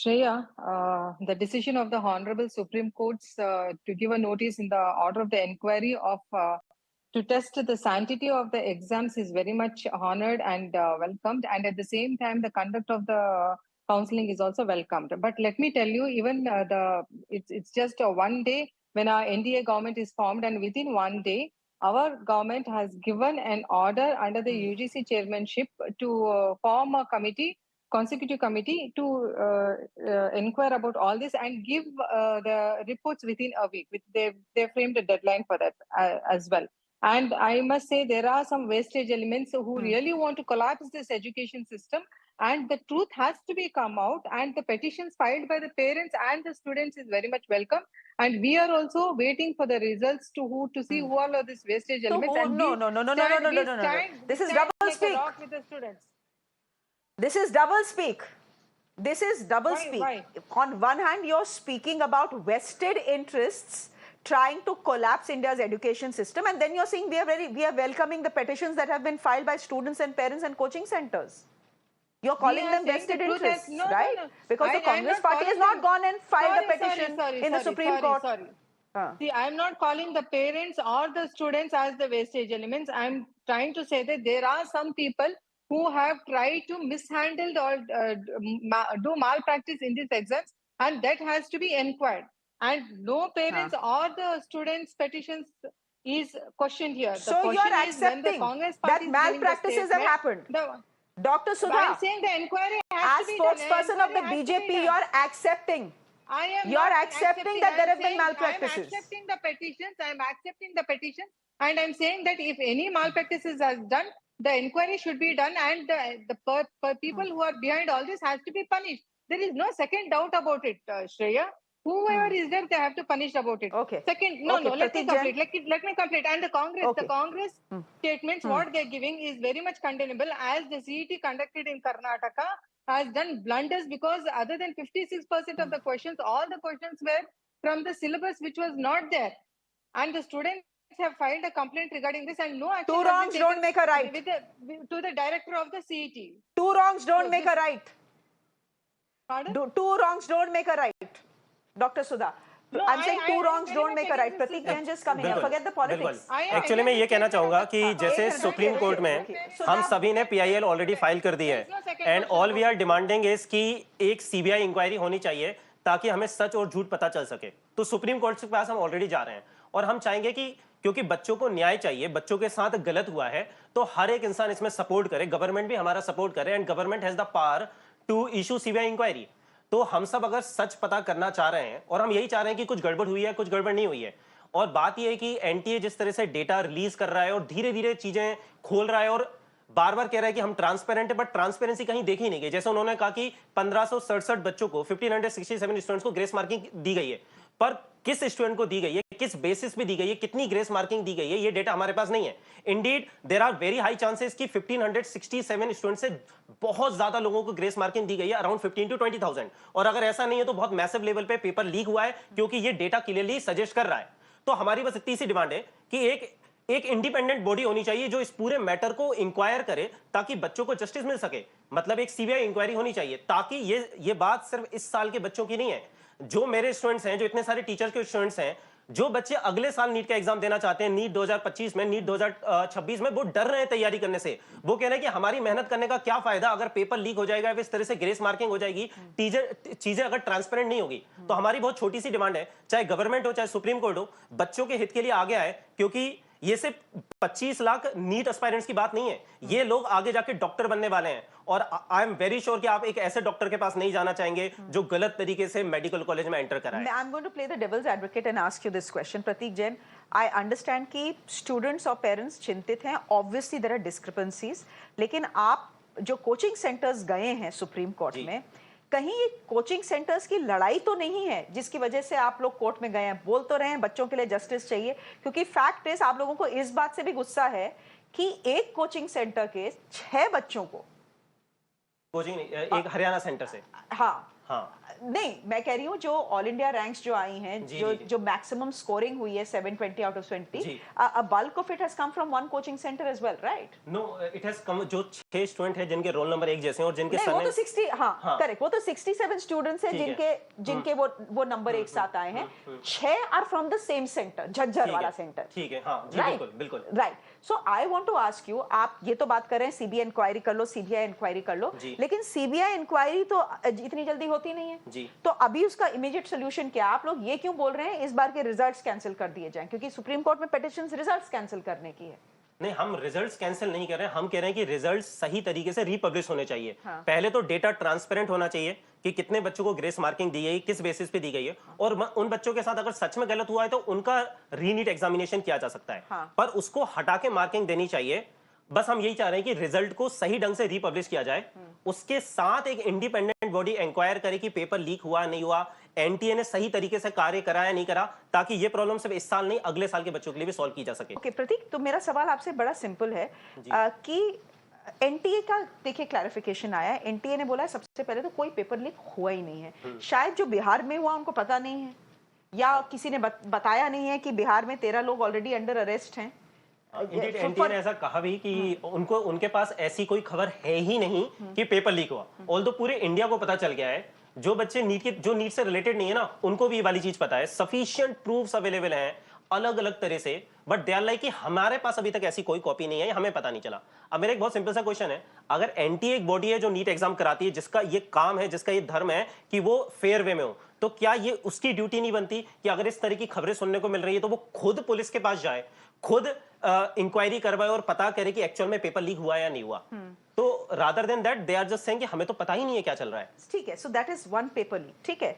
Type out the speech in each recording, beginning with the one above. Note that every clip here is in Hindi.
Shreya, the decision of the Honorable Supreme Court's to give a notice in the order of the inquiry of to test the sanctity of the exams is very much honored and welcomed, and at the same time, the conduct of the counseling is also welcomed. But let me tell you, even it's just one day when our NDA government is formed, and within one day, our government has given an order under the UGC chairmanship to form a committee, consecutive committee, to inquire about all this and give the reports within a week. They framed a deadline for that as well. And I must say there are some wastage elements who really want to collapse this education system, and the truth has to be come out, and the petitions filed by the parents and the students is very much welcome, and we are also waiting for the results to see who all are these wastage elements. This is double speak with the students. This is double speak. This is double speak. Why? On one hand, you're speaking about vested interests trying to collapse India's education system, and then you're saying we are welcoming the petitions that have been filed by students and parents and coaching centers. You're calling them vested interests, right? No. Because the Congress party has not gone and filed a petition in the Supreme Court. See, I'm not calling the parents or the students as the wastage elements. I'm trying to say that there are some people who have tried to mishandle or do malpractice in these exams, and that has to be inquired. And no parents or the students' petitions is questioned here. So you're accepting that malpractices have happened. Dr. Sudha, I'm saying the inquiry has as spokesperson of the BJP, you're accepting. You're accepting that there have been malpractices. I'm accepting the petitions. And I'm saying that if any malpractices are done, the inquiry should be done, and the people who are behind all this has to be punished. There is no second doubt about it, Shreya. Whoever is there, they have to punish about it. Okay. Second, let me complete. And the Congress statements, what they're giving is very much condemnable, as the CET conducted in Karnataka has done blunders, because other than 56% of the questions, all the questions were from the syllabus which was not there. And the students have filed a complaint regarding this, and no action. Two wrongs don't make a right. To the director of the CET. Two wrongs don't make a right. Pardon? Two wrongs don't make a right. Dr. Sudha, I'm saying two wrongs don't make a right. Pratik can just come here. Forget the politics. Actually मैं ये कहना चाहूंगा कि जैसे सुप्रीम कोर्ट में हम सभी ने PIL ऑलरेडी फाइल कर दी है, and all we are demanding is कि एक CBI इंक्वायरी होनी चाहिए ताकि हमें सच और झूठ पता चल सके. तो सुप्रीम कोर्ट के पास हम ऑलरेडी जा रहे हैं, और हम चाहेंगे कि क्योंकि बच्चों को न्याय चाहिए, बच्चों के साथ गलत हुआ है, तो हर एक इंसान इसमें सपोर्ट करे, गवर्नमेंट भी हमारा सपोर्ट करे, and government has the power to issue CBI inquiry. तो हम सब अगर सच पता करना चाह रहे हैं, और हम यही चाह रहे हैं कि कुछ गड़बड़ हुई है, कुछ गड़बड़ नहीं हुई है, और बात यह है कि NTA जिस तरह से डेटा रिलीज कर रहा है और धीरे धीरे चीजें खोल रहा है और बार बार कह रहा है कि हम ट्रांसपेरेंट है, बट ट्रांसपेरेंसी कहीं देखी नहीं गई. जैसे उन्होंने कहा कि 1567 बच्चों को, 1567 स्टूडेंट्स को ग्रेस मार्किंग दी गई है, पर किस स्टूडेंट को दी गई है, किस बेसिस पे दी गई है, कितनी ग्रेस मार्किंग दी गई है, ये डेटा हमारे पास नहीं है. Indeed there are very high chances कि 1567 स्टूडेंट से बहुत ज्यादा लोगों को ग्रेस मार्किंग दी गई है, अराउंड 15 to 20,000. और अगर ऐसा नहीं है तो बहुत मैसिव लेवल पे पेपर लीक हुआ है, क्योंकि ये डेटा क्लियरली सजेस्ट कर रहा है. तो हमारी बस इतनी सी डिमांड है कि एक इंडिपेंडेंट बॉडी होनी चाहिए जो इस पूरे मैटर को इंक्वायर करे, ताकि बच्चों को जस्टिस मिल सके. मतलब एक CBI इंक्वायरी होनी चाहिए, ताकि ये बात सिर्फ इस साल के बच्चों की नहीं है. जो मेरे स्टूडेंट्स हैं, जो इतने सारे टीचर्स के स्टूडेंट्स हैं, जो बच्चे अगले साल नीट का एग्जाम देना चाहते हैं, नीट 2025 में, नीट 2026 में, वो डर रहे हैं तैयारी करने से. वो कह रहे हैं कि हमारी मेहनत करने का क्या फायदा अगर पेपर लीक हो जाएगा, इस तरह से ग्रेस मार्किंग हो जाएगी, चीजें अगर ट्रांसपेरेंट नहीं होगी. तो हमारी बहुत छोटी सी डिमांड है, चाहे गवर्नमेंट हो चाहे सुप्रीम कोर्ट हो, बच्चों के हित के लिए आगे आए, क्योंकि ये सिर्फ 25 लाख नीट एस्पायरेंट्स की बात नहीं है. ये लोग आगे जाके डॉक्टर बनने वाले हैं, और आई एम वेरी श्योर कि आप एक ऐसे डॉक्टर के पास नहीं जाना चाहेंगे जो गलत तरीके से मेडिकल कॉलेज में एंटर कराए. I am going to play the devil's advocate and ask you this question. Pratik Jain, I understand कि स्टूडेंट्स और पेरेंट्स चिंतित हैं, ऑब्वियसली देयर आर डिस्क्रिपेंसीज, लेकिन आप जो कोचिंग सेंटर्स गए हैं सुप्रीम कोर्ट में, कहीं ये कोचिंग सेंटर्स की लड़ाई तो नहीं है जिसकी वजह से आप लोग कोर्ट में गए हैं? बोल तो रहे हैं बच्चों के लिए जस्टिस चाहिए, क्योंकि फैक्ट इज आप लोगों को इस बात से भी गुस्सा है कि एक कोचिंग सेंटर के 6 बच्चों को, कोचिंग एक हरियाणा सेंटर से, हाँ, हाँ नहीं, मैं कह रही हूँ जो ऑल इंडिया रैंक्स जो आई हैं, जो मैक्सिमम स्कोरिंग हुई है 720 out of 20, a bulk of it has come from one coaching center as well, right? No, it has come, जो 6 स्टूडेंट है जिनके रोल नंबर एक जैसे हैं और जिनके नहीं, वो तो 60, हाँ करेक्ट, वो तो 67 स्टूडेंट्स हैं जिनके वो नंबर एक साथ आए हैं। 6 are from the same centre, Jhajjar वाला सेंटर। ठीक है, हाँ जी, बिल्कुल बिल्कुल right. So I want to ask you, आप ये तो बात कर रहे हैं सीबीआई इंक्वायरी कर लो, सीबीआई इंक्वायरी कर लो, लेकिन सीबीआई इंक्वायरी तो इतनी जल्दी होती नहीं है जी। तो अभी उसका इमीडिएट सोल्यूशन क्या? आप लोग ये क्यों बोल रहे हैं इस बार के रिजल्ट्स कैंसिल कर दिए जाएं? क्योंकि सुप्रीम कोर्ट में पिटीशंस रिजल्ट्स कैंसिल करने की है। नहीं, हम रिजल्ट्स कैंसिल नहीं कर रहे हैं, हम कह रहे हैं कि रिजल्ट्स सही तरीके से रीपब्लिश होने चाहिए। पहले तो डेटा ट्रांसपेरेंट होना चाहिए कि कितने बच्चों को ग्रेस मार्किंग दी गई, किस बेसिस पे दी गई है, और उन बच्चों के साथ अगर सच में गलत हुआ है तो उनका रीनीट एग्जामिनेशन किया जा सकता है। पर उसको हटा के मार्किंग देनी चाहिए। बस हम यही चाह रहे हैं कि रिजल्ट को सही ढंग से रीपब्लिश किया जाए, उसके साथ एक इंडिपेंडेंट बॉडी इंक्वायर करे कि पेपर लीक हुआ नहीं हुआ, एनटीए ने सही तरीके से कार्य करा या नहीं करा, ताकि ये प्रॉब्लम सिर्फ इस साल नहीं अगले साल के बच्चों के लिए भी सॉल्व की जा सके। ओके प्रतीक, तो मेरा सवाल आपसे बड़ा सिंपल है कि एनटीए का देखिए क्लैरिफिकेशन आया है, एनटीए ने बोला है सबसे पहले तो कोई पेपर लीक हुआ ही नहीं है। शायद जो बिहार में हुआ उनको पता नहीं है या किसी ने बताया नहीं है कि बिहार में 13 लोग ऑलरेडी अंडर अरेस्ट हैं। एनटीए ने ऐसा कहा भी कि उनके पास ऐसी कोई खबर है ही नहीं कि पेपर लीक हुआ। ऑल्दो पूरे इंडिया को पता चल गया है, जो बच्चे नीट से रिलेटेड नहीं है ना, उनको भी ये वाली चीज पता है, सफिशिएंट प्रूफ्स अवेलेबल हैं अलग अलग तरह से, बट दे आर लाइक कि हमारे पास अभी तक ऐसी कोई कॉपी नहीं है, हमें पता नहीं चला। अब मेरा एक बहुत सिंपल सा क्वेश्चन है, अगर एनटीए एक बॉडी है जो नीट एग्जाम कराती है, जिसका ये काम है, जिसका ये धर्म है कि वो फेयर वे में हो, तो क्या ये उसकी ड्यूटी नहीं बनती कि अगर इस तरह की खबरें सुनने को मिल रही है तो वो खुद पुलिस के पास जाए, खुद इंक्वायरी करवाए और पता करे कि एक्चुअल में पेपर लीक हुआ या नहीं हुआ? तो rather than that they are just saying कि हमें तो पता ही नहीं है क्या चल रहा है। ठीक है, so that is one paper leak. ठीक है,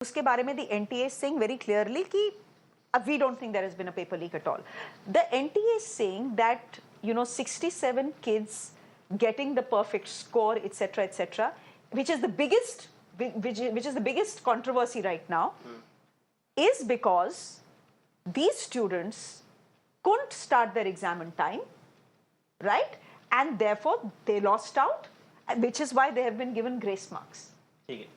उसके बारे में the NTA saying very clearly कि we don't think there has been a paper leak at all. The NTA is saying that 67 kids getting the perfect score, etc., which is the biggest controversy right now, is because these students couldn't start their exam in time, right? And therefore they lost out, which is why they have been given grace marks. ठीक है,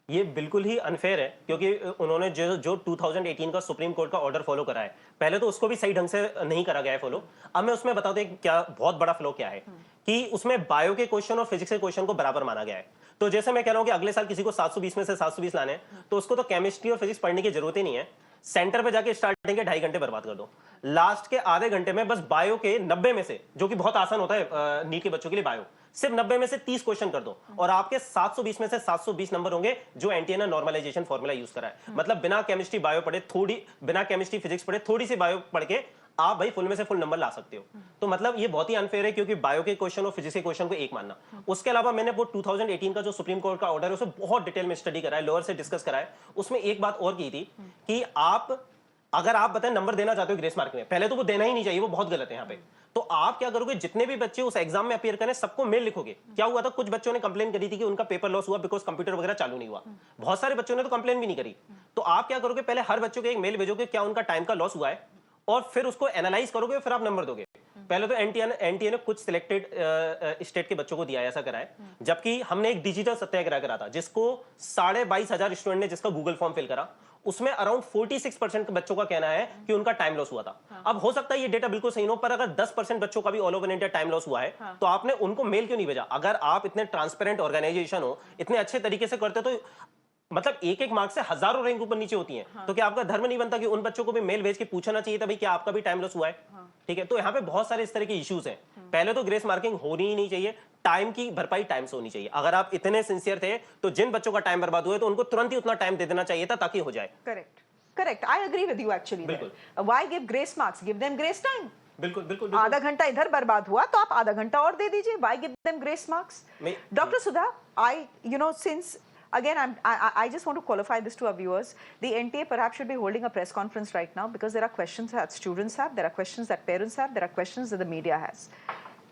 ये बिल्कुल ही अनफेयर है, क्योंकि उन्होंने जो 2018 का सुप्रीम कोर्ट का ऑर्डर फॉलो करा है, पहले तो उसको भी सही ढंग से नहीं करा गया है फॉलो। अब मैं उसमें बता दूं क्या बहुत बड़ा फ्लो क्या है, कि उसमें बायो के क्वेश्चन और फिजिक्स के क्वेश्चन को बराबर माना गया है। तो जैसे मैं कह रहा हूं कि अगले साल किसी को 720 में से 720 लाने, तो उसको तो केमिस्ट्री और फिजिक्स पढ़ने की जरूरत ही नहीं है, सेंटर पे जाके स्टार्टिंग के 2.5 घंटे बर्बाद कर दो, लास्ट के आधे घंटे में बस बायो के 90 में से, जो कि बहुत आसान होता है नीट के बच्चों के लिए बायो, सिर्फ 90 में से 30 क्वेश्चन कर दो और आपके 720 में से 720 नंबर होंगे, जो एनटीए ने नॉर्मलाइजेशन फॉर्मूला यूज करा है। मतलब बिना केमिस्ट्री बायो पढ़े, बिना केमिस्ट्री फिजिक्स पढ़े, थोड़ी सी बायो पढ़ के आप भाई फुल में से फुल नंबर ला सकते हो। तो मतलब ये बहुत ही अनफेयर है, क्योंकि बायो के क्वेश्चन और फिजिक्स के क्वेश्चन को एक मानना। उसके अलावा मैंने वो 2018 का जो सुप्रीम कोर्ट का ऑर्डर है उसे बहुत डिटेल में स्टडी करा है, लोअर से डिस्कस करा है। उसमें एक बात और की थी कि अगर आप बताएं नंबर देना चाहते हो ग्रेस मार्क में, पहले तो वो देना ही नहीं चाहिए, वो बहुत गलत है यहाँ पे। तो आप क्या करोगे, जितने भी बच्चे उस एग्जाम में अपीयर करें सबको मेल लिखोगे। क्या हुआ था, कुछ बच्चों ने कंप्लेन करी थी कि उनका पेपर लॉस हुआ बिकॉज कंप्यूटर वगैरह चालू नहीं हुआ, बहुत सारे बच्चों ने तो कंप्लेन भी नहीं करी। तो आप क्या करोगे, पहले हर बच्चों को एक मेल भेजोगे क्या उनका टाइम का लॉस हुआ है, और फिर उसको एनालाइज करोगे, फिर आप नंबर दोगे। पहले तो एनटीए ने कुछ सिलेक्टेड स्टेट के बच्चों को दिया, ऐसा करा है, जबकि हमने एक डिजिटल सत्याग्रह करा था जिसको 22,500 स्टूडेंट ने जिसका गूगल फॉर्म फिल करा, उसमें अराउंड 46% बच्चों का कहना है कि उनका टाइम लॉस हुआ था। अब हो सकता है ये डेटा बिल्कुल सही हो, पर अगर 10% बच्चों का भी all over India time loss हुआ है, तो आपने उनको मेल क्यों नहीं भेजा? अगर आप इतने ट्रांसपेरेंट ऑर्गेनाइजेशन हो, इतने अच्छे तरीके से करते, तो मतलब एक मार्क से हजारों रैंक ऊपर नीचे होती हैं। तो क्या आपका धर्म नहीं बनता कि उन बच्चों को भी मेल भेज के पूछना चाहिए था भाई क्या आपका भी टाइम लॉस हुआ है? ठीक है, तो यहाँ पे बहुत सारे इस तरह के इश्यूज हैं। पहले तो ग्रेस मार्किंग होनी ही नहीं चाहिए, टाइम की भरपाई टाइम से होनी चाहिए। अगर आप इतने सिंसियर थे तो जिन बच्चों का टाइम बर्बाद हुआ तो उनको तुरंत ही उतना टाइम दे देना चाहिए था ताकि हो जाए। Correct, I agree with you actually. बिल्कुल, why give grace marks, give them grace time. बिल्कुल बिल्कुल, आधा घंटा इधर बर्बाद हुआ तो आप आधा घंटा और दे दीजिए, why give them grace marks? Doctor Sudha, I since again I just want to qualify this to our viewers. The NTA perhaps should be holding a press conference right now because there are questions that students have, there are questions that parents have, there are questions that the media has.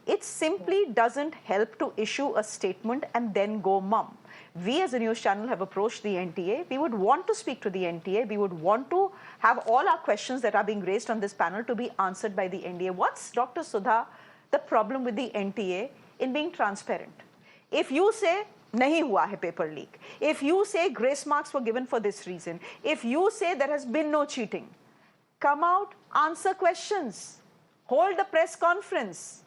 It simply doesn't help to issue a statement and then go mum. We as a news channel have approached the NTA. We would want to speak to the NTA. We would want to have all our questions that are being raised on this panel to be answered by the NTA. What's, Dr. Sudha, the problem with the NTA in being transparent? If you say nahi hua hai paper leak, if you say grace marks were given for this reason, if you say there has been no cheating, come out, answer questions, hold a press conference.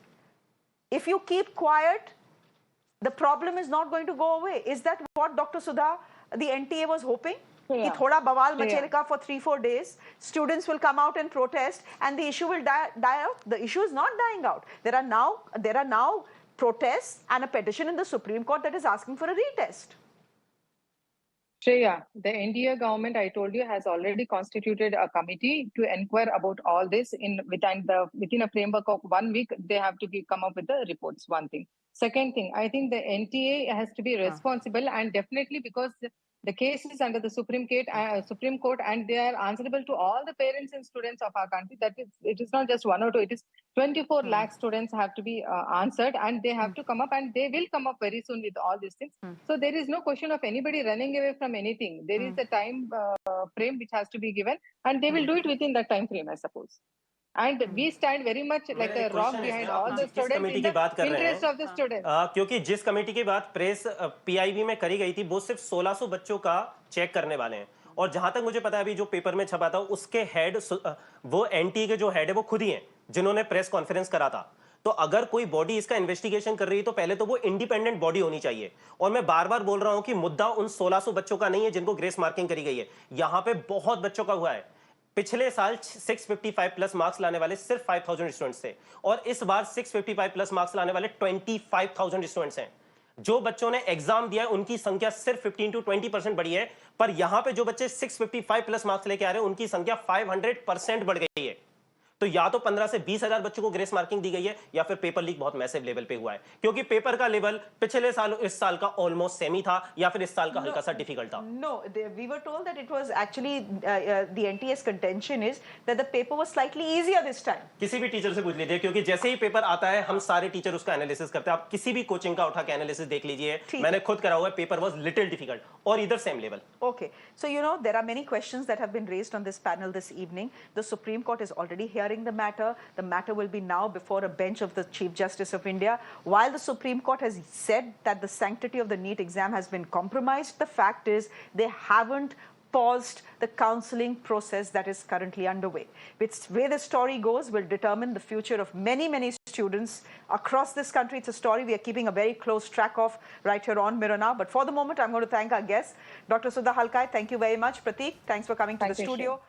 If you keep quiet, the problem is not going to go away. Is that what Dr. Sudha, the NTA, was hoping? Ki thoda bawal machega for 3-4 days, students will come out and protest, and the issue will die out. The issue is not dying out. There are now protests and a petition in the Supreme Court that is asking for a retest. Shreya, the NDA government, I told you, has already constituted a committee to inquire about all this within a framework of 1 week. They have to come up with the reports. One thing. Second thing, I think the NTA has to be responsible, and definitely because the case is under the Supreme Court, and they are answerable to all the parents and students of our country. That is, it is not just 1 or 2; it is 24 lakh students have to be answered, and they have to come up, and they will come up very soon with all these things. So there is no question of anybody running away from anything. There is a time frame which has to be given, and they will do it within that time frame, I suppose. And we stand very much like a rock behind all the students in the interest of the students. क्योंकि जिस कमेटी की बात प्रेस पीआईबी में करी गई थी, वो सिर्फ 1600 बच्चों का चेक करने वाले हैं, और जहां तक मुझे पता है अभी जो पेपर में छपा था उसके हेड, वो एनटी के जो हेड है वो खुद ही हैं जिन्होंने प्रेस कॉन्फ्रेंस करा था। तो अगर कोई बॉडी इसका इन्वेस्टिगेशन कर रही है तो पहले तो वो इंडिपेंडेंट बॉडी होनी चाहिए। और मैं बार बार बोल रहा हूं कि मुद्दा उन 1600 बच्चों का नहीं है जिनको ग्रेस मार्किंग करी गई है, यहां पे बहुत बच्चों का हुआ है। पिछले साल 655 प्लस मार्क्स लाने वाले सिर्फ 5000 स्टूडेंट्स थे, और इस बार 655 प्लस मार्क्स लाने वाले 25000 स्टूडेंट्स हैं। जो बच्चों ने एग्जाम दिया है उनकी संख्या सिर्फ 15 to 20% बढ़ी है, पर यहां पे जो बच्चे 655 प्लस मार्क्स लेके आ रहे हैं उनकी संख्या 500% बढ़ गई है। तो या तो 15 से 20 हजार बच्चों को ग्रेस मार्किंग दी गई है, या फिर पेपर लीक बहुत मैसिव लेवल पे हुआ है, क्योंकि पेपर का लेवल पिछले साल इस साल का ऑलमोस्ट सेमी था, या फिर इस साल का हल्का सा डिफिकल्ट था। No, we were told that it was actually the NTA's contention is that the paper was slightly easier this time. किसी भी टीचर से पूछ लीजिए, क्योंकि जैसे ही पेपर आता है हम सारे टीचर उसका एनालिसिस करते हैं। आप किसी भी कोचिंग का उठा के एनालिसिस देख लीजिए, मैंने खुद करा हुआ है, पेपर वाज लिटिल डिफिकल्ट, और इधर same level. Okay, so you know there are many questions that have been raised on this panel this evening. The Supreme Court is already hearing the matter. The matter will be now before a bench of the Chief Justice of India. While the Supreme Court has said that the sanctity of the NEET exam has been compromised, the fact is they haven't paused the counseling process that is currently underway. Which way the story goes will determine the future of many, many students across this country. It's a story we are keeping a very close track of right here on Mirror Now. But for the moment, I'm going to thank our guests. Dr. Sudha Halkai, thank you very much. Prateek, thanks for coming to the studio.